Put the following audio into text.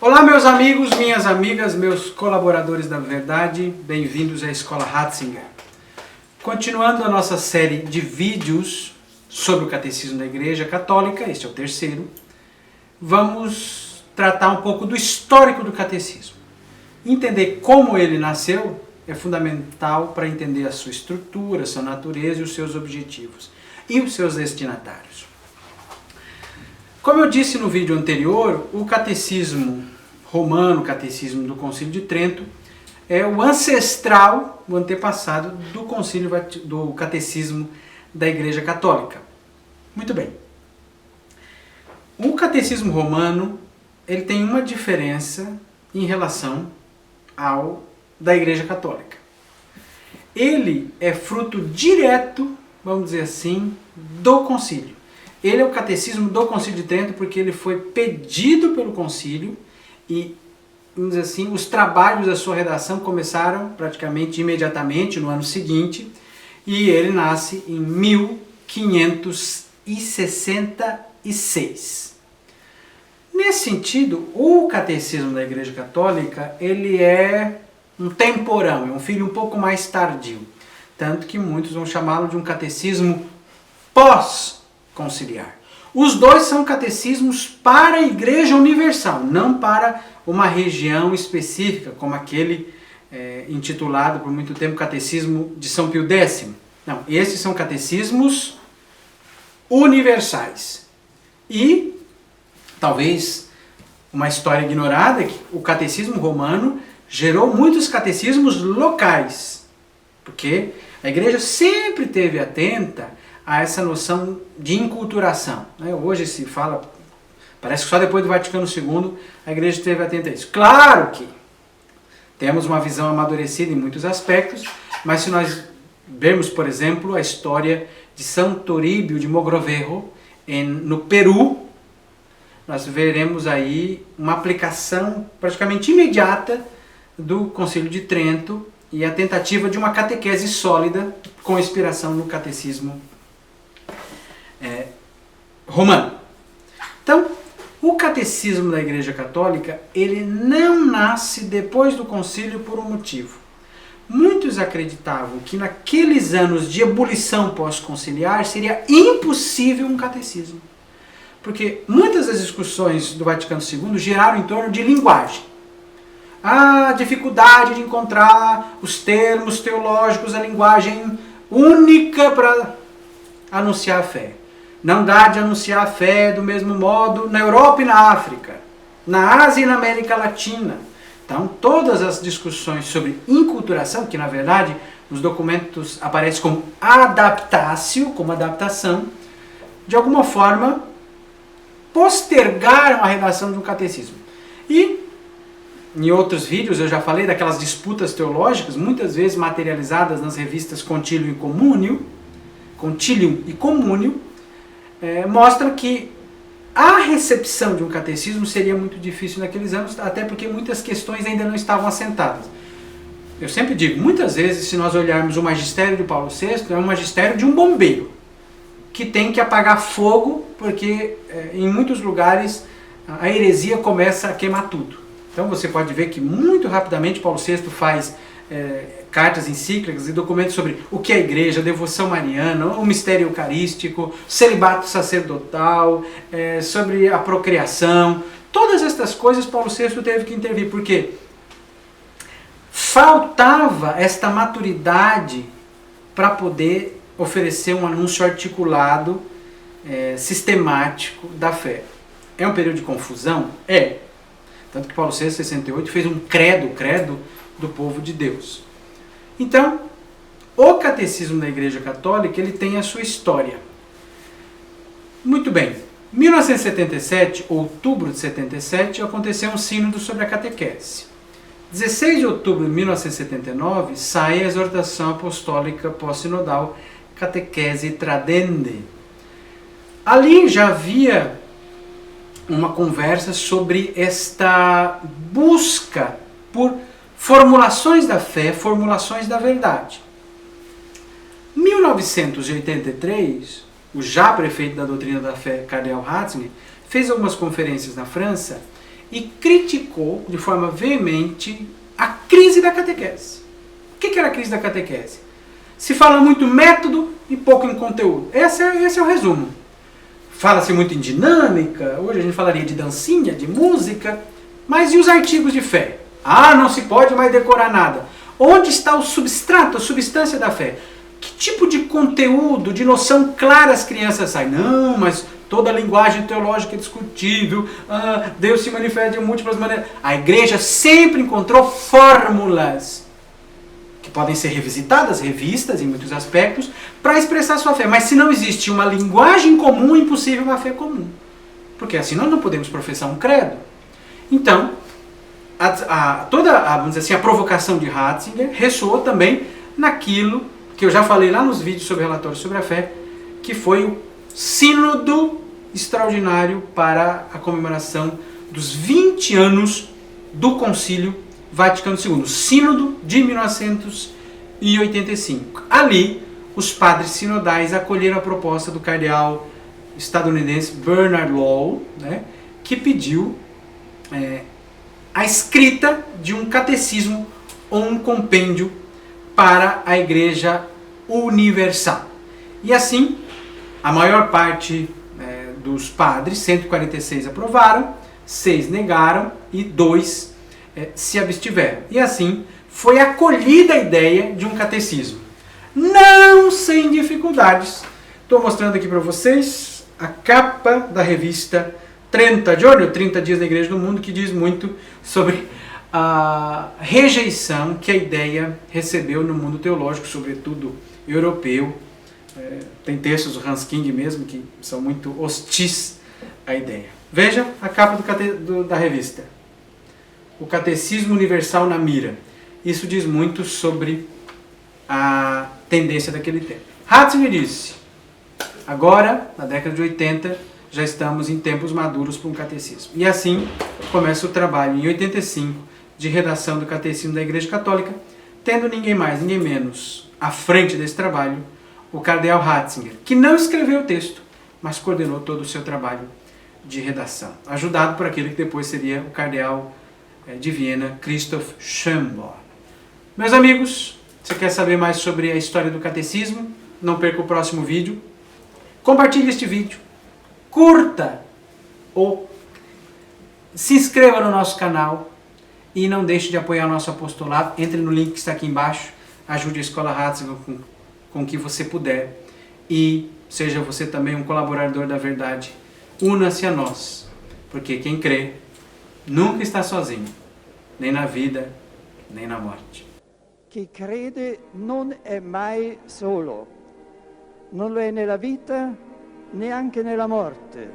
Olá meus amigos, minhas amigas, meus colaboradores da verdade, bem-vindos à Escola Ratzinger. Continuando a nossa série de vídeos sobre o Catecismo da Igreja Católica, este é o terceiro, vamos tratar um pouco do histórico do Catecismo. Entender como ele nasceu é fundamental para entender a sua estrutura, a sua natureza e os seus objetivos e os seus destinatários. Como eu disse no vídeo anterior, o Catecismo Romano, o Catecismo do Concílio de Trento, é o ancestral, o antepassado do Catecismo da Igreja Católica. Muito bem. O Catecismo Romano ele tem uma diferença em relação ao da Igreja Católica. Ele é fruto direto, vamos dizer assim, do concílio. Ele é o Catecismo do Concílio de Trento porque ele foi pedido pelo concílio e, vamos dizer assim, os trabalhos da sua redação começaram praticamente imediatamente no ano seguinte e ele nasce em 1566. Nesse sentido, o Catecismo da Igreja Católica ele é um temporão, é um filho um pouco mais tardio, tanto que muitos vão chamá-lo de um catecismo pós-conciliar. Os dois são catecismos para a Igreja Universal, não para uma região específica, como aquele intitulado por muito tempo Catecismo de São Pio X. Não, esses são catecismos universais. E, talvez, uma história ignorada é que o Catecismo Romano gerou muitos catecismos locais, porque a Igreja sempre esteve atenta a essa noção de enculturação. Hoje se fala, parece que só depois do Vaticano II a Igreja esteve atenta a isso. Claro que temos uma visão amadurecida em muitos aspectos, mas se nós vermos, por exemplo, a história de São Toribio de Mogrovejo no Peru, nós veremos aí uma aplicação praticamente imediata do Concílio de Trento e a tentativa de uma catequese sólida com inspiração no catecismo romano. Então, o catecismo da Igreja Católica, ele não nasce depois do concílio por um motivo. Muitos acreditavam que naqueles anos de ebulição pós-conciliar seria impossível um catecismo. Porque muitas das discussões do Vaticano II giraram em torno de linguagem. A dificuldade de encontrar os termos teológicos, a linguagem única para anunciar a fé. Não dá de anunciar a fé do mesmo modo na Europa e na África, na Ásia e na América Latina. Então, todas as discussões sobre enculturação, que na verdade nos documentos aparece como adaptatio, como adaptação, de alguma forma postergaram a redação de um catecismo. E em outros vídeos eu já falei daquelas disputas teológicas, muitas vezes materializadas nas revistas Concilium e Communium, mostra que a recepção de um catecismo seria muito difícil naqueles anos, até porque muitas questões ainda não estavam assentadas. Eu sempre digo, muitas vezes, se nós olharmos o magistério de Paulo VI, é um magistério de um bombeiro, que tem que apagar fogo, porque em muitos lugares a heresia começa a queimar tudo. Então você pode ver que muito rapidamente Paulo VI faz cartas encíclicas e documentos sobre o que é a igreja, a devoção mariana, o mistério eucarístico, celibato sacerdotal, sobre a procriação. Todas estas coisas Paulo VI teve que intervir, porque faltava esta maturidade para poder oferecer um anúncio articulado, sistemático da fé. É um período de confusão? É. Tanto que Paulo VI, em 68, fez um credo do povo de Deus. Então, o Catecismo da Igreja Católica ele tem a sua história. Muito bem. Em 1977, outubro de 77, aconteceu um sínodo sobre a catequese. 16 de outubro de 1979, sai a exortação apostólica pós-sinodal Catequese Tradendi. Ali já havia uma conversa sobre esta busca por formulações da fé, formulações da verdade. Em 1983, o já prefeito da doutrina da fé, Cardeal Ratzinger, fez algumas conferências na França e criticou de forma veemente a crise da catequese. O que era a crise da catequese? Se fala muito método e pouco em conteúdo. Esse é o resumo. Fala-se muito em dinâmica, hoje a gente falaria de dancinha, de música, mas e os artigos de fé? Ah, não se pode mais decorar nada. Onde está o substrato, a substância da fé? Que tipo de conteúdo, de noção clara as crianças saem? Não, mas toda a linguagem teológica é discutível, Deus se manifesta de múltiplas maneiras. A igreja sempre encontrou fórmulas que podem ser revisitadas, revistas em muitos aspectos, para expressar sua fé. Mas se não existe uma linguagem comum, é impossível uma fé comum. Porque assim nós não podemos professar um credo. Então, vamos dizer assim, a provocação de Ratzinger ressoou também naquilo que eu já falei lá nos vídeos sobre relatório sobre a fé, que foi o sínodo extraordinário para a comemoração dos 20 anos do Concílio Vaticano II, sínodo de 1985. Ali, os padres sinodais acolheram a proposta do cardeal estadunidense Bernard Law, né, que pediu a escrita de um catecismo ou um compêndio para a Igreja Universal. E assim, a maior parte dos padres, 146 aprovaram, 6 negaram e 2 se abstiveram. E assim, foi acolhida a ideia de um catecismo. Não sem dificuldades. Estou mostrando aqui para vocês a capa da revista 30 Dias na Igreja do Mundo, que diz muito sobre a rejeição que a ideia recebeu no mundo teológico, sobretudo europeu. Tem textos do Hans King mesmo que são muito hostis à ideia. Veja a capa da revista. O Catecismo Universal na Mira. Isso diz muito sobre a tendência daquele tempo. Ratzinger disse, agora, na década de 80, já estamos em tempos maduros para um catecismo. E assim começa o trabalho, em 85, de redação do Catecismo da Igreja Católica, tendo ninguém mais, ninguém menos, à frente desse trabalho, o cardeal Ratzinger, que não escreveu o texto, mas coordenou todo o seu trabalho de redação, ajudado por aquele que depois seria o cardeal de Viena, Christoph Schönborn. Meus amigos, você quer saber mais sobre a história do catecismo? Não perca o próximo vídeo. Compartilhe este vídeo, curta ou se inscreva no nosso canal e não deixe de apoiar o nosso apostolado. Entre no link que está aqui embaixo, ajude a Escola Ratzinger com o que você puder e seja você também um colaborador da verdade. Una-se a nós, porque quem crê nunca está sozinho, nem na vida, nem na morte. Chi crede non è mai solo, non lo è nella vita, neanche nella morte.